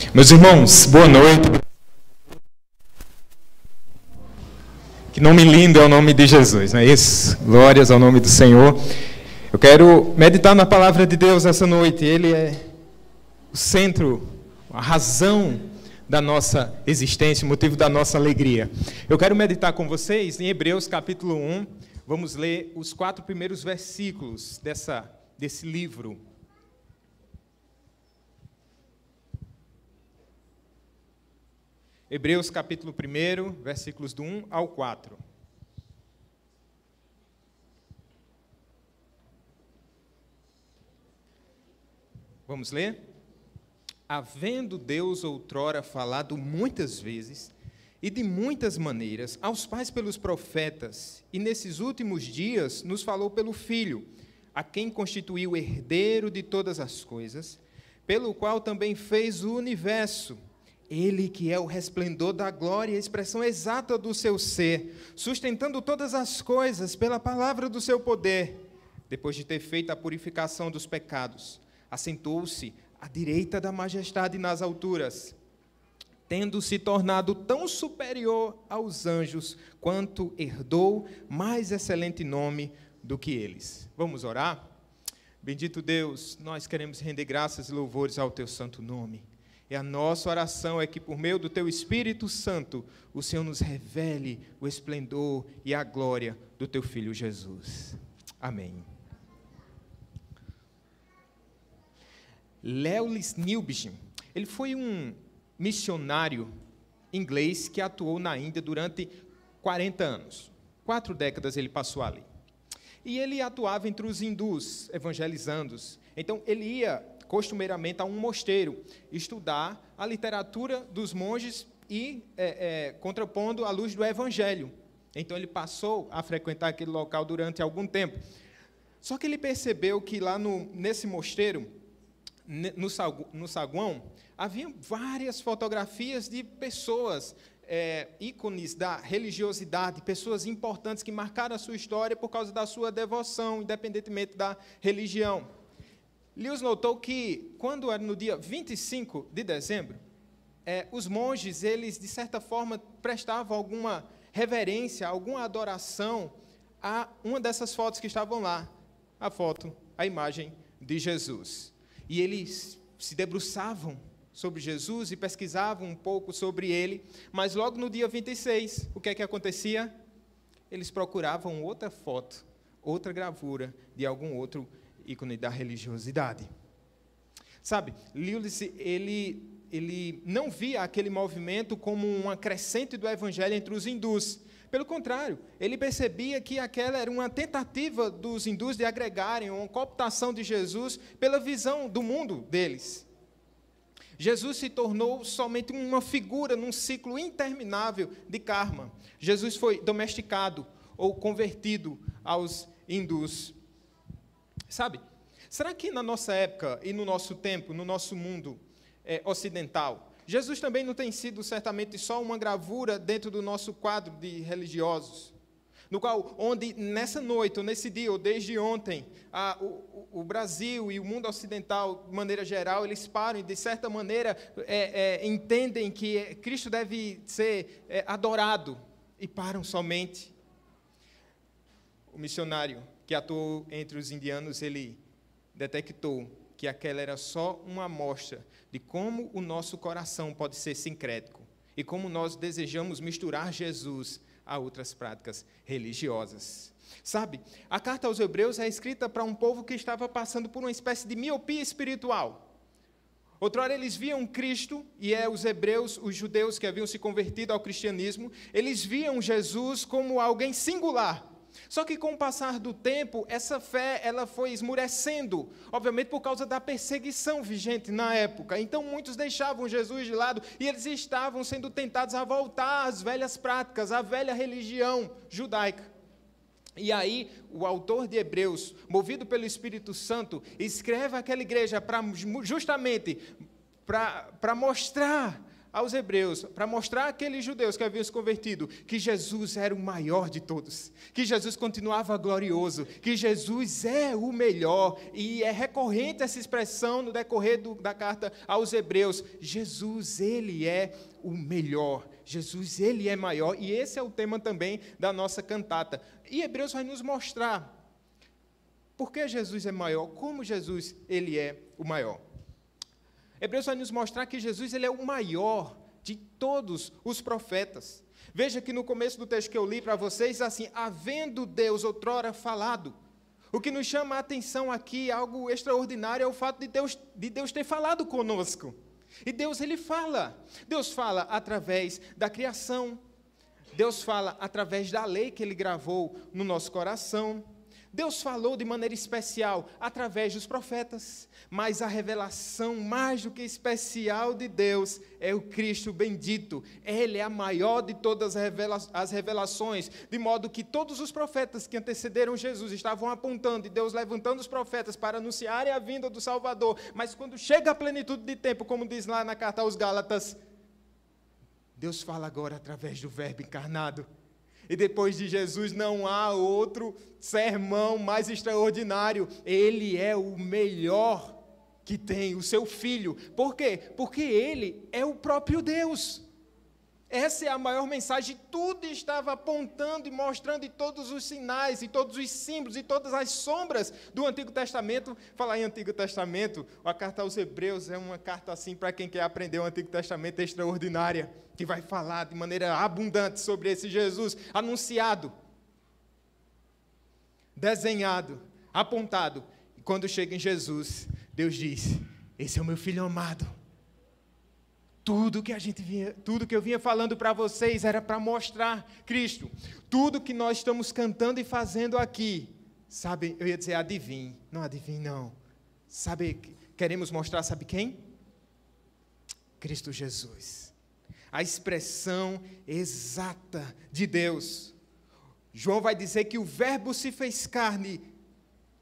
Meus irmãos, boa noite. Que nome lindo é o nome de Jesus, não é isso? Glórias ao nome do Senhor. Eu quero meditar na palavra de Deus essa noite. Ele é o centro, a razão da nossa existência, o motivo da nossa alegria. Eu quero meditar com vocês em Hebreus capítulo 1. Vamos ler os 4 primeiros versículos desse livro. Hebreus capítulo 1, versículos do 1 ao 4. Vamos ler? Havendo Deus outrora falado muitas vezes e de muitas maneiras aos pais pelos profetas, e nesses últimos dias nos falou pelo Filho, a quem constituiu herdeiro de todas as coisas, pelo qual também fez o universo. Ele que é o resplendor da glória e a expressão exata do seu ser, sustentando todas as coisas pela palavra do seu poder, depois de ter feito a purificação dos pecados, assentou-se à direita da majestade nas alturas, tendo se tornado tão superior aos anjos, quanto herdou mais excelente nome do que eles. Vamos orar? Bendito Deus, nós queremos render graças e louvores ao teu santo nome. E a nossa oração é que, por meio do Teu Espírito Santo, o Senhor nos revele o esplendor e a glória do Teu Filho Jesus. Amém. Lewis Newbigin, ele foi um missionário inglês que atuou na Índia durante 40 anos. 4 décadas ele passou ali. E ele atuava entre os hindus, evangelizando-os. Então, ele ia costumeiramente a um mosteiro, estudar a literatura dos monges e contrapondo à luz do Evangelho. Então, ele passou a frequentar aquele local durante algum tempo. Só que ele percebeu que lá nesse mosteiro, no saguão, havia várias fotografias de pessoas, ícones da religiosidade, pessoas importantes que marcaram a sua história por causa da sua devoção, independentemente da religião. Lewis notou que, quando era no dia 25 de dezembro, os monges, eles, de certa forma, prestavam alguma reverência, alguma adoração a uma dessas fotos que estavam lá, a imagem de Jesus. E eles se debruçavam sobre Jesus e pesquisavam um pouco sobre ele, mas logo no dia 26, o que é que acontecia? Eles procuravam outra foto, outra gravura de algum outro ícone da religiosidade. Sabe, Lewis, ele não via aquele movimento como um acrescente do evangelho entre os hindus. Pelo contrário, ele percebia que aquela era uma tentativa dos hindus de agregarem uma cooptação de Jesus pela visão do mundo deles. Jesus se tornou somente uma figura num ciclo interminável de karma. Jesus foi domesticado ou convertido aos hindus. Sabe, será que na nossa época e no nosso tempo, no nosso mundo ocidental, Jesus também não tem sido certamente só uma gravura dentro do nosso quadro de religiosos, no qual, onde nessa noite, ou nesse dia, ou desde ontem, o Brasil e o mundo ocidental, de maneira geral, eles param e, de certa maneira, entendem que Cristo deve ser adorado e param somente. O missionário que atuou entre os indianos, ele detectou que aquela era só uma amostra de como o nosso coração pode ser sincrético e como nós desejamos misturar Jesus a outras práticas religiosas. Sabe, a carta aos Hebreus é escrita para um povo que estava passando por uma espécie de miopia espiritual. Outrora eles viam Cristo, e os hebreus, os judeus que haviam se convertido ao cristianismo, eles viam Jesus como alguém singular. Só que com o passar do tempo, essa fé ela foi esmurecendo, obviamente por causa da perseguição vigente na época. Então muitos deixavam Jesus de lado e eles estavam sendo tentados a voltar às velhas práticas, à velha religião judaica. E aí o autor de Hebreus, movido pelo Espírito Santo, escreve àquela igreja justamente para mostrar aos hebreus, para mostrar àqueles judeus que haviam se convertido, que Jesus era o maior de todos, que Jesus continuava glorioso, que Jesus é o melhor, e é recorrente essa expressão no decorrer da carta aos hebreus: Jesus, ele é o melhor, Jesus, ele é maior, e esse é o tema também da nossa cantata. E Hebreus vai nos mostrar por que Jesus é maior, como Jesus, ele é o maior. Hebreus vai nos mostrar que Jesus, ele é o maior de todos os profetas. Veja que no começo do texto que eu li para vocês, assim: havendo Deus outrora falado. O que nos chama a atenção aqui, algo extraordinário, é o fato de Deus ter falado conosco. E Deus, ele fala. Deus fala através da criação. Deus fala através da lei que ele gravou no nosso coração. Deus falou de maneira especial através dos profetas, mas a revelação mais do que especial de Deus é o Cristo bendito. Ele é a maior de todas as revelações, de modo que todos os profetas que antecederam Jesus estavam apontando, e Deus levantando os profetas para anunciarem a vinda do Salvador, mas quando chega a plenitude de tempo, como diz lá na carta aos Gálatas, Deus fala agora através do Verbo encarnado. E depois de Jesus não há outro sermão mais extraordinário. Ele é o melhor que tem, o seu Filho. Por quê? Porque ele é o próprio Deus. Essa é a maior mensagem. Tudo estava apontando e mostrando, e todos os sinais, e todos os símbolos, e todas as sombras do Antigo Testamento. Falar em Antigo Testamento, a carta aos Hebreus é uma carta assim para quem quer aprender o Antigo Testamento extraordinária, que vai falar de maneira abundante sobre esse Jesus anunciado, desenhado, apontado. E quando chega em Jesus, Deus diz: esse é o meu Filho amado. Tudo que eu vinha falando para vocês era para mostrar Cristo. Tudo que nós estamos cantando e fazendo aqui, sabe, eu ia dizer adivinhe, não. Sabe, queremos mostrar, sabe quem? Cristo Jesus. A expressão exata de Deus. João vai dizer que o Verbo se fez carne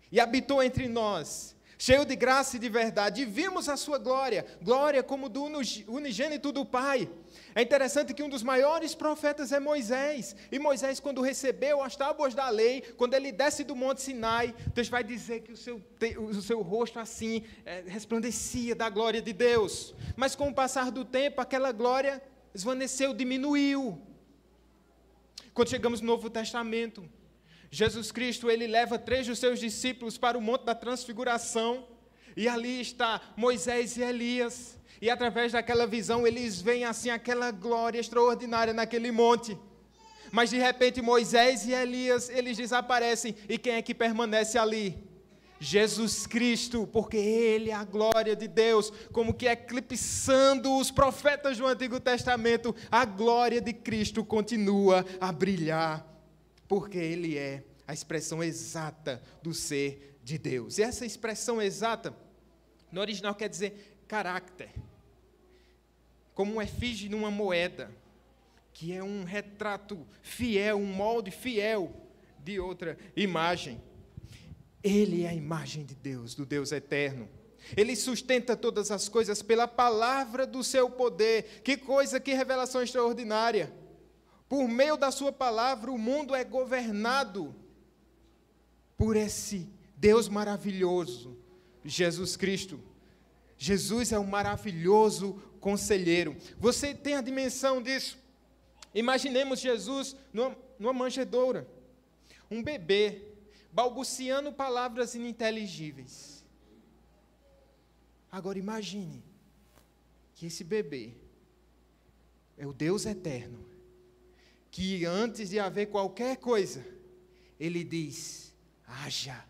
e habitou entre nós, cheio de graça e de verdade, e vimos a sua glória, glória como do unigênito do Pai. É interessante que um dos maiores profetas é Moisés, e Moisés, quando recebeu as tábuas da lei, quando ele desce do Monte Sinai, Deus vai dizer que o seu rosto assim, resplandecia da glória de Deus, mas com o passar do tempo, aquela glória esvaneceu, diminuiu. Quando chegamos no Novo Testamento, Jesus Cristo, ele leva 3 dos seus discípulos para o Monte da Transfiguração, e ali está Moisés e Elias, e através daquela visão eles veem assim aquela glória extraordinária naquele monte, mas de repente Moisés e Elias, eles desaparecem, e quem é que permanece ali? Jesus Cristo, porque ele é a glória de Deus, como que eclipsando os profetas do Antigo Testamento, a glória de Cristo continua a brilhar, porque ele é a expressão exata do ser de Deus. E essa expressão exata, no original quer dizer caráter, como um efígie numa moeda, que é um retrato fiel, um molde fiel de outra imagem. Ele é a imagem de Deus, do Deus eterno. Ele sustenta todas as coisas pela palavra do seu poder. Que coisa, que revelação extraordinária! Por meio da sua palavra, o mundo é governado por esse Deus maravilhoso, Jesus Cristo. Jesus é um maravilhoso conselheiro. Você tem a dimensão disso? Imaginemos Jesus numa manjedoura, um bebê, balbuciando palavras ininteligíveis. Agora imagine que esse bebê é o Deus eterno, que antes de haver qualquer coisa, ele diz, haja.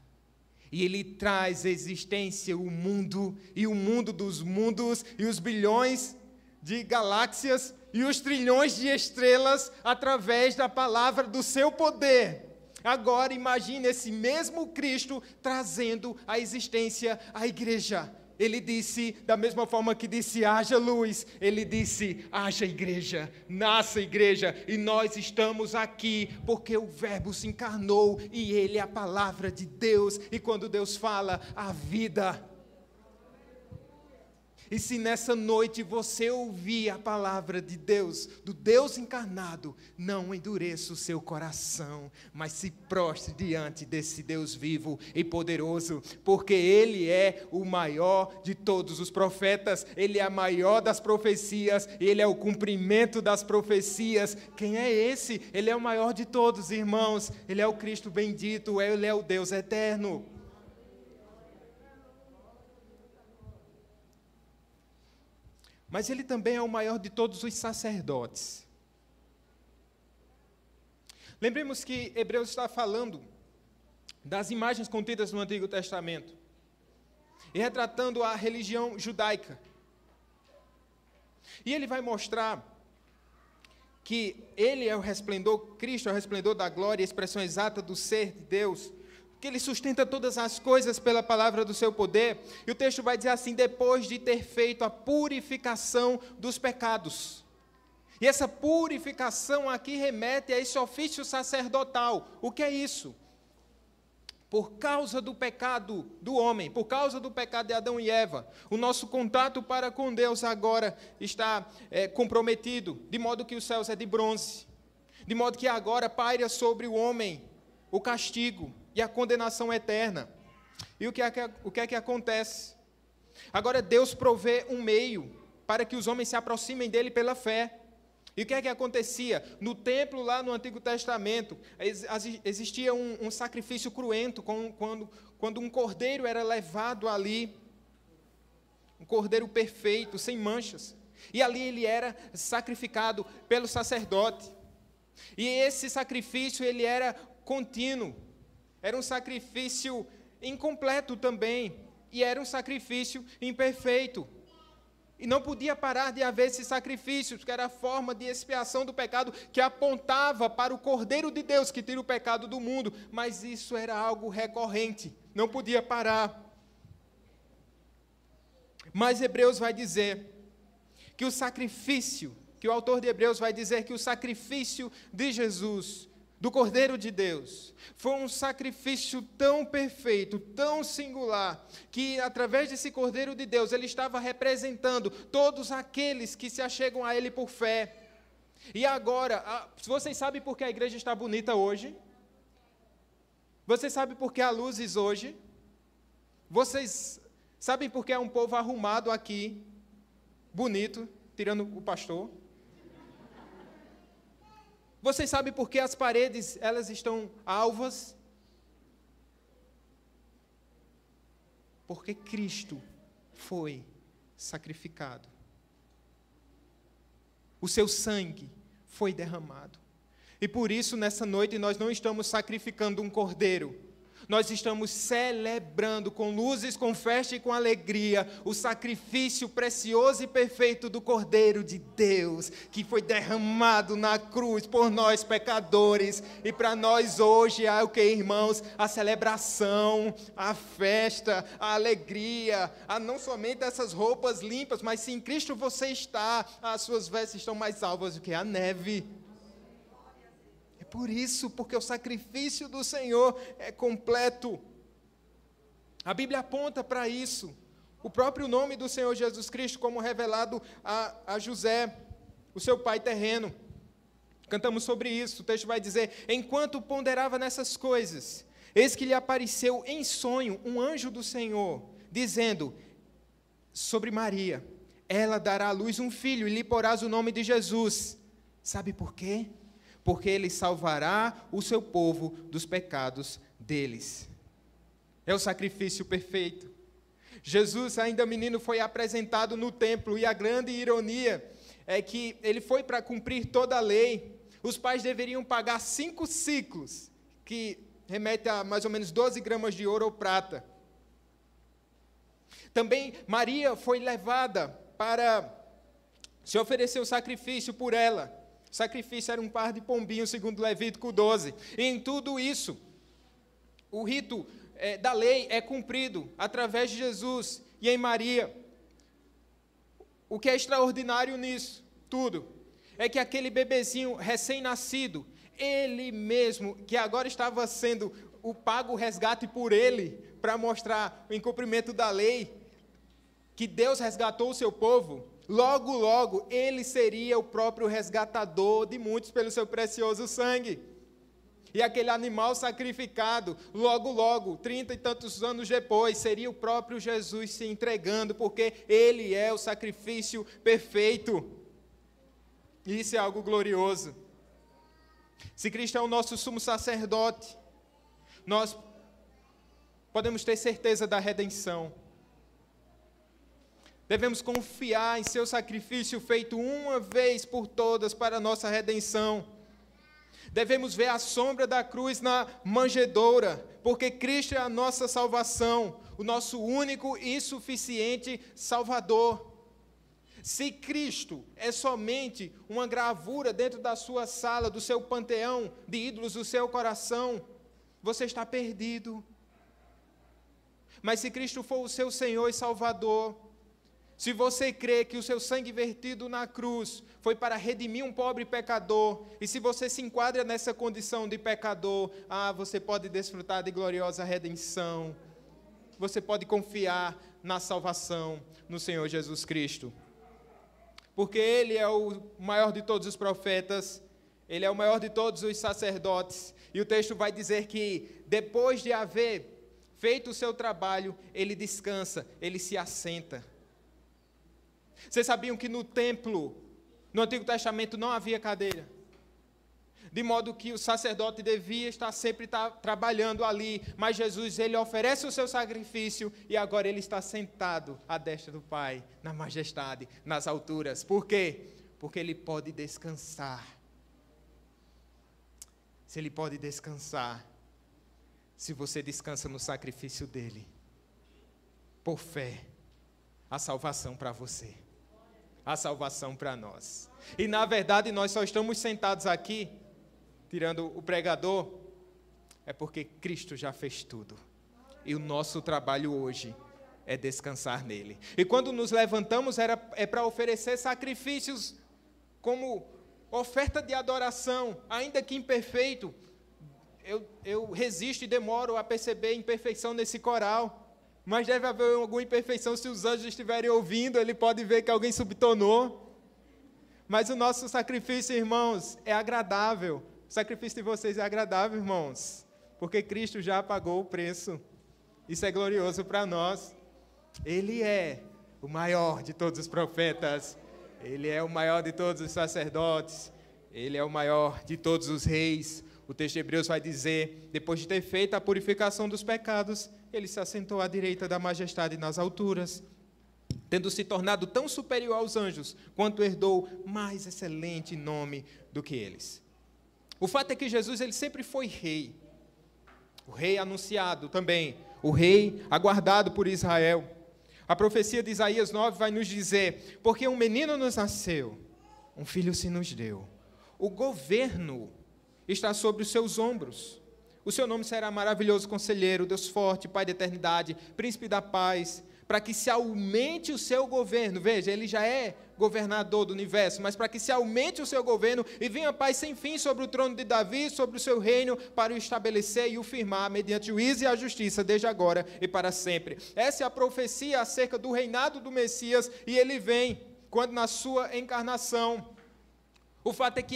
E ele traz à existência o mundo, e o mundo dos mundos, e os bilhões de galáxias, e os trilhões de estrelas, através da palavra do seu poder. Agora imagine esse mesmo Cristo trazendo à existência a igreja. Ele disse, da mesma forma que disse, haja luz, ele disse, haja igreja, nasça igreja, e nós estamos aqui, porque o Verbo se encarnou, e ele é a palavra de Deus, e quando Deus fala, a vida. E se nessa noite você ouvir a palavra de Deus, do Deus encarnado, não endureça o seu coração, mas se prostre diante desse Deus vivo e poderoso, porque Ele é o maior de todos os profetas, Ele é a maior das profecias, Ele é o cumprimento das profecias. Quem é esse? Ele é o maior de todos, irmãos, Ele é o Cristo bendito, Ele é o Deus eterno. Mas Ele também é o maior de todos os sacerdotes. Lembremos que Hebreus está falando das imagens contidas no Antigo Testamento e retratando a religião judaica. E ele vai mostrar que Ele é o resplendor, Cristo é o resplendor da glória, a expressão exata do ser de Deus, que Ele sustenta todas as coisas pela palavra do seu poder. E o texto vai dizer assim: depois de ter feito a purificação dos pecados. E essa purificação aqui remete a esse ofício sacerdotal. O que é isso? Por causa do pecado do homem, por causa do pecado de Adão e Eva, o nosso contato para com Deus agora está comprometido, de modo que os céus é de bronze, de modo que agora paira sobre o homem o castigo e a condenação eterna. E o que é que acontece? Agora Deus provê um meio para que os homens se aproximem dele pela fé. E o que é que acontecia? No templo, lá no Antigo Testamento, existia um sacrifício cruento, quando um cordeiro era levado ali, um cordeiro perfeito, sem manchas, e ali ele era sacrificado pelo sacerdote. E esse sacrifício, ele era contínuo, era um sacrifício incompleto também, e era um sacrifício imperfeito. E não podia parar de haver esses sacrifícios, que era a forma de expiação do pecado, que apontava para o Cordeiro de Deus, que tira o pecado do mundo. Mas isso era algo recorrente, não podia parar. Mas Hebreus vai dizer que o sacrifício, que o autor de Hebreus vai dizer que o sacrifício de Jesus, do Cordeiro de Deus, foi um sacrifício tão perfeito, tão singular, que através desse Cordeiro de Deus, ele estava representando todos aqueles que se achegam a ele por fé. E agora, vocês sabem por que a igreja está bonita hoje? Vocês sabem por que há luzes hoje? Vocês sabem por que é um povo arrumado aqui, bonito, tirando o pastor? Vocês sabem por que as paredes, elas estão alvas? Porque Cristo foi sacrificado. O seu sangue foi derramado. E por isso, nessa noite, nós não estamos sacrificando um cordeiro. Nós estamos celebrando com luzes, com festa e com alegria o sacrifício precioso e perfeito do Cordeiro de Deus, que foi derramado na cruz por nós pecadores. E para nós hoje há o que, irmãos? A celebração, a festa, a alegria, a não somente essas roupas limpas, mas se em Cristo você está, as suas vestes estão mais alvas do que a neve. Por isso, porque o sacrifício do Senhor é completo. A Bíblia aponta para isso. O próprio nome do Senhor Jesus Cristo, como revelado a José, o seu pai terreno. Cantamos sobre isso. O texto vai dizer: enquanto ponderava nessas coisas, eis que lhe apareceu em sonho um anjo do Senhor, dizendo sobre Maria: ela dará à luz um filho e lhe porás o nome de Jesus. Sabe por quê? Porque ele salvará o seu povo dos pecados deles. É o sacrifício perfeito. Jesus, ainda menino, foi apresentado no templo, e a grande ironia é que ele foi para cumprir toda a lei. Os pais deveriam pagar 5 siclos, que remete a mais ou menos 12 gramas de ouro ou prata. Também Maria foi levada para se oferecer o sacrifício por ela. O sacrifício era um par de pombinhos, segundo Levítico 12. E em tudo isso, o rito da lei é cumprido através de Jesus e em Maria. O que é extraordinário nisso tudo é que aquele bebezinho recém-nascido, ele mesmo, que agora estava sendo o pago resgate por ele, para mostrar o incumprimento da lei, que Deus resgatou o seu povo, logo, logo, ele seria o próprio resgatador de muitos pelo seu precioso sangue. E aquele animal sacrificado, logo, logo, 30 e tantos anos depois, seria o próprio Jesus se entregando, porque ele é o sacrifício perfeito. Isso é algo glorioso. Se Cristo é o nosso sumo sacerdote, nós podemos ter certeza da redenção. Devemos confiar em seu sacrifício feito uma vez por todas para a nossa redenção. Devemos ver a sombra da cruz na manjedoura, porque Cristo é a nossa salvação, o nosso único e suficiente Salvador. Se Cristo é somente uma gravura dentro da sua sala, do seu panteão de ídolos do seu coração, você está perdido. Mas se Cristo for o seu Senhor e Salvador, se você crê que o seu sangue vertido na cruz foi para redimir um pobre pecador, e se você se enquadra nessa condição de pecador, você pode desfrutar de gloriosa redenção. Você pode confiar na salvação no Senhor Jesus Cristo. Porque Ele é o maior de todos os profetas, Ele é o maior de todos os sacerdotes, e o texto vai dizer que depois de haver feito o seu trabalho, Ele descansa, Ele se assenta. Vocês sabiam que no templo, no Antigo Testamento, não havia cadeira? De modo que o sacerdote devia estar sempre trabalhando ali, mas Jesus, ele oferece o seu sacrifício e agora ele está sentado à destra do Pai, na majestade, nas alturas. Por quê? Porque ele pode descansar. Se ele pode descansar, se você descansa no sacrifício dele, por fé, a salvação para você, a salvação para nós. E na verdade nós só estamos sentados aqui, tirando o pregador, é porque Cristo já fez tudo. E o nosso trabalho hoje é descansar nele. E quando nos levantamos é para oferecer sacrifícios como oferta de adoração, ainda que imperfeito. Eu resisto e demoro a perceber a imperfeição nesse coral. Mas deve haver alguma imperfeição se os anjos estiverem ouvindo, ele pode ver que alguém subtonou. Mas o nosso sacrifício, irmãos, é agradável. O sacrifício de vocês é agradável, irmãos, porque Cristo já pagou o preço. Isso é glorioso para nós. Ele é o maior de todos os profetas, ele é o maior de todos os sacerdotes, ele é o maior de todos os reis. O texto de Hebreus vai dizer, depois de ter feito a purificação dos pecados, ele se assentou à direita da majestade nas alturas, tendo se tornado tão superior aos anjos, quanto herdou mais excelente nome do que eles. O fato é que Jesus ele sempre foi rei, o rei anunciado também, o rei aguardado por Israel. A profecia de Isaías 9 vai nos dizer, porque um menino nos nasceu, um filho se nos deu, o governo está sobre os seus ombros. O seu nome será maravilhoso conselheiro, Deus forte, Pai da eternidade, príncipe da paz, para que se aumente o seu governo. Veja, ele já é governador do universo, mas para que se aumente o seu governo e venha paz sem fim sobre o trono de Davi, sobre o seu reino, para o estabelecer e o firmar mediante o juízo e a justiça, desde agora e para sempre. Essa é a profecia acerca do reinado do Messias, e ele vem quando na sua encarnação. O fato é que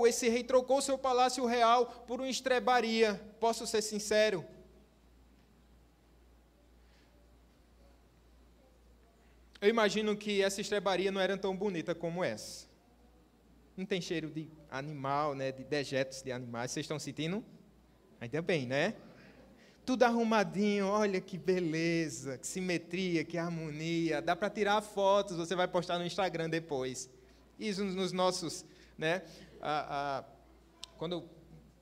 esse rei trocou seu palácio real por uma estrebaria. Posso ser sincero? Eu imagino que essa estrebaria não era tão bonita como essa. Não tem cheiro de animal, né, de dejetos de animais. Vocês estão sentindo? Ainda bem, né? Tudo arrumadinho, olha que beleza, que simetria, que harmonia. Dá para tirar fotos, você vai postar no Instagram depois. Isso nos nossos, né, quando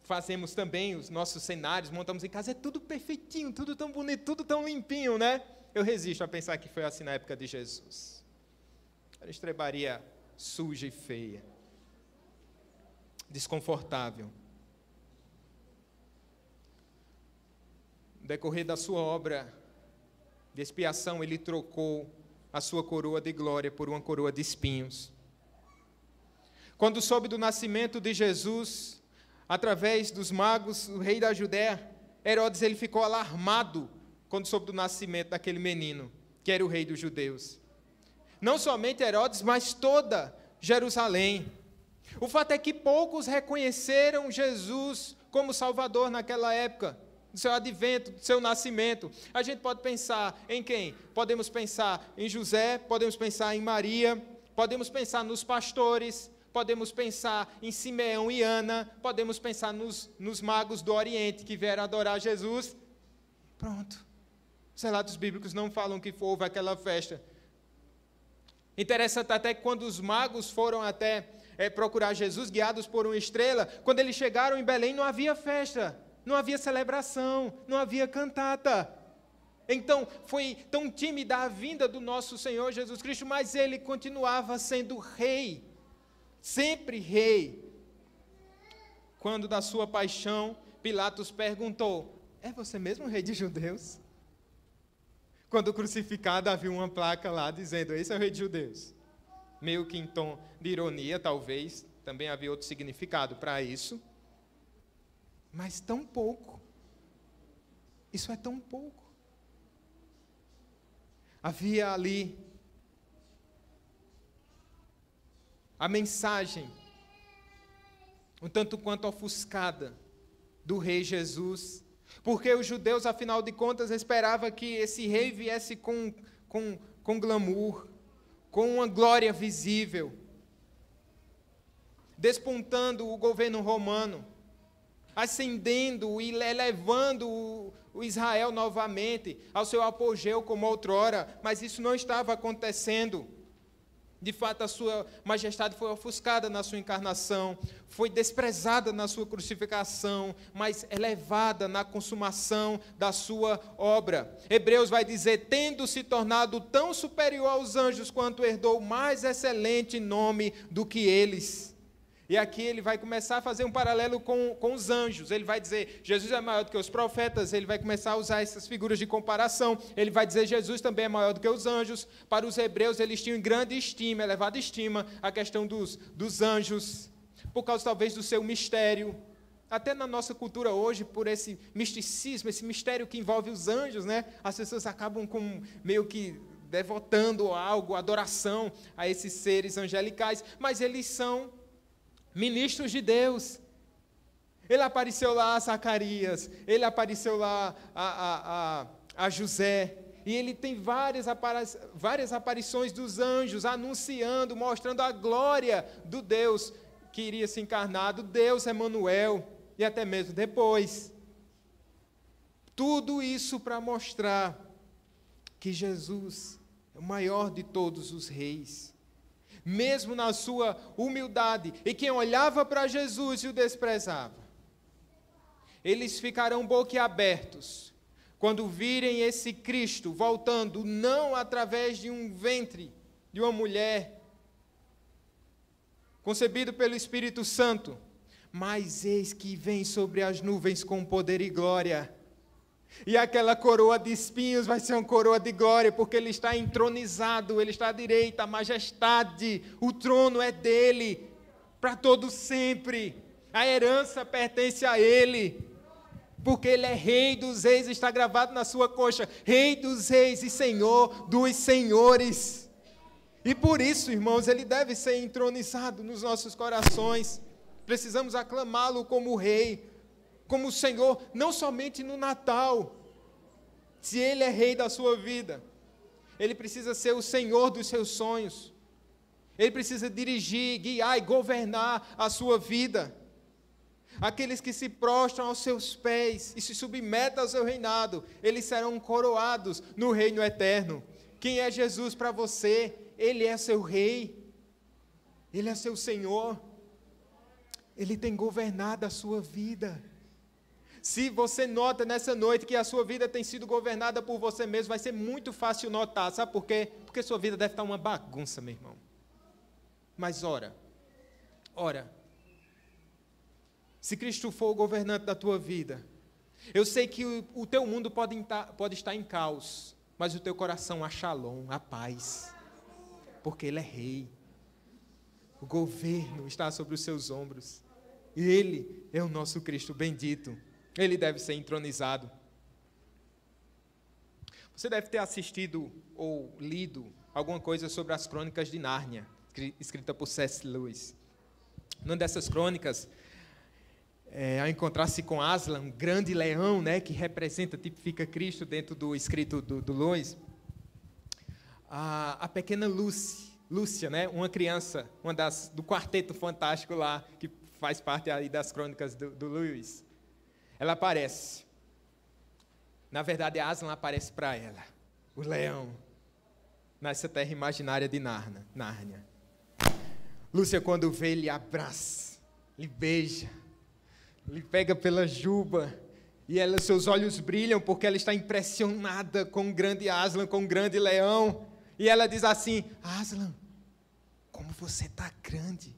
fazemos também os nossos cenários, montamos em casa, é tudo perfeitinho, tudo tão bonito, tudo tão limpinho, né? Eu resisto a pensar que foi assim na época de Jesus. Era estrebaria suja e feia, desconfortável. No decorrer da sua obra de expiação, ele trocou a sua coroa de glória por uma coroa de espinhos. Quando soube do nascimento de Jesus, através dos magos, o rei da Judéia, Herodes ele ficou alarmado quando soube do nascimento daquele menino. que era o rei dos judeus. Não somente Herodes, mas toda Jerusalém. O fato é que poucos reconheceram Jesus como Salvador naquela época, do seu advento, do seu nascimento. A gente pode pensar em quem? Podemos pensar em José, podemos pensar em Maria, podemos pensar nos pastores, podemos pensar em Simeão e Ana, podemos pensar nos magos do Oriente que vieram adorar Jesus. Pronto. Os relatos bíblicos não falam que houve aquela festa. Interessante até que quando os magos foram até procurar Jesus, guiados por uma estrela, quando eles chegaram em Belém não havia festa, não havia celebração, não havia cantata. Então, foi tão tímida a vinda do nosso Senhor Jesus Cristo, mas ele continuava sendo rei, sempre rei. Quando da sua paixão, Pilatos perguntou: é você mesmo rei de judeus? Quando crucificado havia uma placa lá dizendo: esse é o rei de judeus. Meio que em tom de ironia, talvez, também havia outro significado para isso. Mas tão pouco. Isso é tão pouco. Havia ali a mensagem, um tanto quanto ofuscada, do rei Jesus, porque os judeus, afinal de contas, esperavam que esse rei viesse com glamour, com uma glória visível, despontando o governo romano, ascendendo e elevando o Israel novamente ao seu apogeu como outrora, mas isso não estava acontecendo. De fato, a sua majestade foi ofuscada na sua encarnação, foi desprezada na sua crucificação, mas elevada na consumação da sua obra. Hebreus vai dizer: tendo se tornado tão superior aos anjos quanto herdou mais excelente nome do que eles. E aqui ele vai começar a fazer um paralelo com os anjos. Ele vai dizer: Jesus é maior do que os profetas. Ele vai começar a usar essas figuras de comparação. Ele vai dizer: Jesus também é maior do que os anjos. Para os hebreus, eles tinham grande estima, elevada estima, a questão dos anjos, por causa talvez do seu mistério. Até na nossa cultura hoje, por esse misticismo, esse mistério que envolve os anjos, né? As pessoas acabam meio que devotando algo, adoração a esses seres angelicais, mas eles são ministros de Deus. Ele apareceu lá a Zacarias, ele apareceu lá a José, e ele tem várias aparições dos anjos, anunciando, mostrando a glória do Deus que iria se encarnar, do Deus Emanuel, e até mesmo depois. Tudo isso para mostrar que Jesus é o maior de todos os reis, mesmo na sua humildade. E quem olhava para Jesus e o desprezava, eles ficarão boquiabertos quando virem esse Cristo voltando, não através de um ventre de uma mulher, concebido pelo Espírito Santo, mas eis que vem sobre as nuvens com poder e glória. E aquela coroa de espinhos vai ser uma coroa de glória, porque ele está entronizado, ele está à direita, a majestade, o trono é dele, para todo sempre. A herança pertence a ele, porque ele é rei dos reis, está gravado na sua coxa, rei dos reis e senhor dos senhores. E por isso, irmãos, ele deve ser entronizado nos nossos corações. Precisamos aclamá-lo como rei, como Senhor, não somente no Natal. Se Ele é rei da sua vida, Ele precisa ser o Senhor dos seus sonhos. Ele precisa dirigir, guiar e governar a sua vida. Aqueles que se prostram aos seus pés e se submetem ao seu reinado, eles serão coroados no reino eterno. Quem é Jesus para você? Ele é seu rei, Ele é seu Senhor, Ele tem governado a sua vida. Se você nota nessa noite que a sua vida tem sido governada por você mesmo, vai ser muito fácil notar. Sabe por quê? Porque sua vida deve estar uma bagunça, meu irmão. Mas ora, se Cristo for o governante da tua vida, eu sei que o teu mundo pode estar em caos, mas o teu coração há shalom, há paz, porque Ele é rei. O governo está sobre os seus ombros, e Ele é o nosso Cristo bendito. Ele deve ser entronizado. Você deve ter assistido ou lido alguma coisa sobre as Crônicas de Nárnia, escrita por C.S. Lewis. Numa dessas crônicas, ao encontrar-se com Aslan, um grande leão, né, que representa, tipifica Cristo dentro do escrito do Lewis, a pequena Lúcia, né, uma criança, do quarteto fantástico lá, que faz parte aí das crônicas do Lewis, ela aparece. Na verdade, Aslan aparece para ela, o leão, nessa terra imaginária de Nárnia. Lúcia, quando vê, lhe abraça, lhe beija, lhe pega pela juba, e seus olhos brilham porque ela está impressionada com o grande Aslan, com o grande leão. E ela diz assim: Aslan, como você está grande.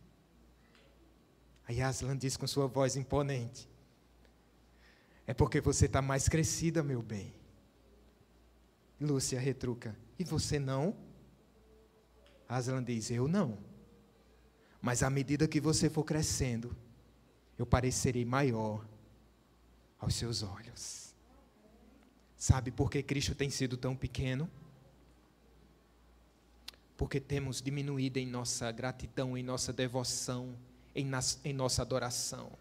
Aí Aslan diz com sua voz imponente: é porque você está mais crescida, meu bem. Lúcia retruca: e você não? Aslan diz: eu não. Mas à medida que você for crescendo, eu parecerei maior aos seus olhos. Sabe por que Cristo tem sido tão pequeno? Porque temos diminuído em nossa gratidão, em nossa devoção, em nossa adoração.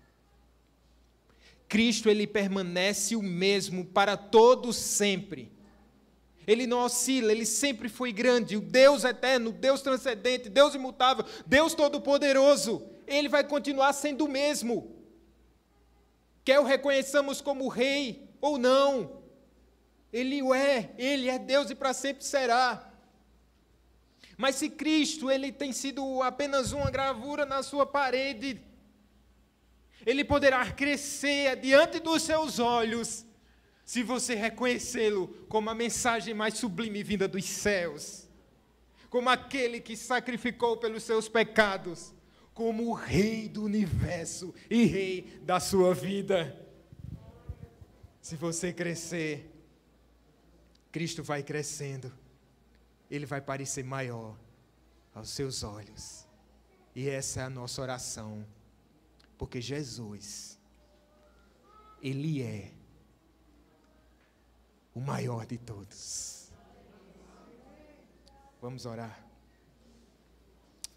Cristo, ele permanece o mesmo para todos sempre. Ele não oscila, ele sempre foi grande, o Deus eterno, Deus transcendente, Deus imutável, Deus todo-poderoso. Ele vai continuar sendo o mesmo. Quer o reconheçamos como rei ou não, ele é Deus e para sempre será. Mas se Cristo, ele tem sido apenas uma gravura na sua parede, ele poderá crescer diante dos seus olhos, se você reconhecê-lo como a mensagem mais sublime vinda dos céus, como aquele que sacrificou pelos seus pecados, como o Rei do universo e Rei da sua vida. Se você crescer, Cristo vai crescendo, ele vai parecer maior aos seus olhos. E essa é a nossa oração, porque Jesus, ele é o maior de todos. Vamos orar.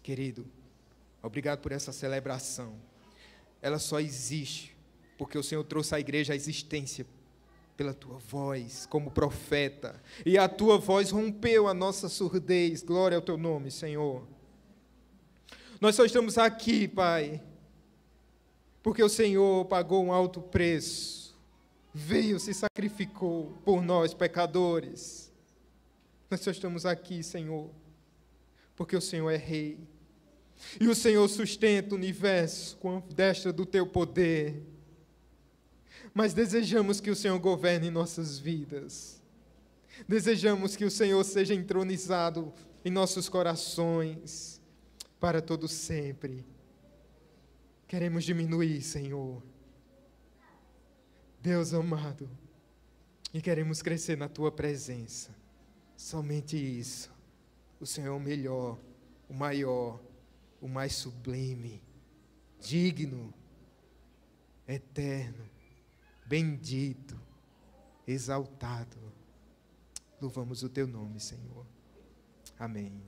Querido, obrigado por essa celebração. Ela só existe porque o Senhor trouxe à igreja a existência pela tua voz como profeta. E a tua voz rompeu a nossa surdez. Glória ao teu nome, Senhor. Nós só estamos aqui, Pai, porque o Senhor pagou um alto preço. Veio, se sacrificou por nós, pecadores. Nós só estamos aqui, Senhor, porque o Senhor é Rei. E o Senhor sustenta o universo com a destra do teu poder. Mas desejamos que o Senhor governe nossas vidas. Desejamos que o Senhor seja entronizado em nossos corações para todo sempre. Queremos diminuir, Senhor, Deus amado, e queremos crescer na tua presença. Somente isso. O Senhor é o melhor, o maior, o mais sublime, digno, eterno, bendito, exaltado. Louvamos o teu nome, Senhor. Amém.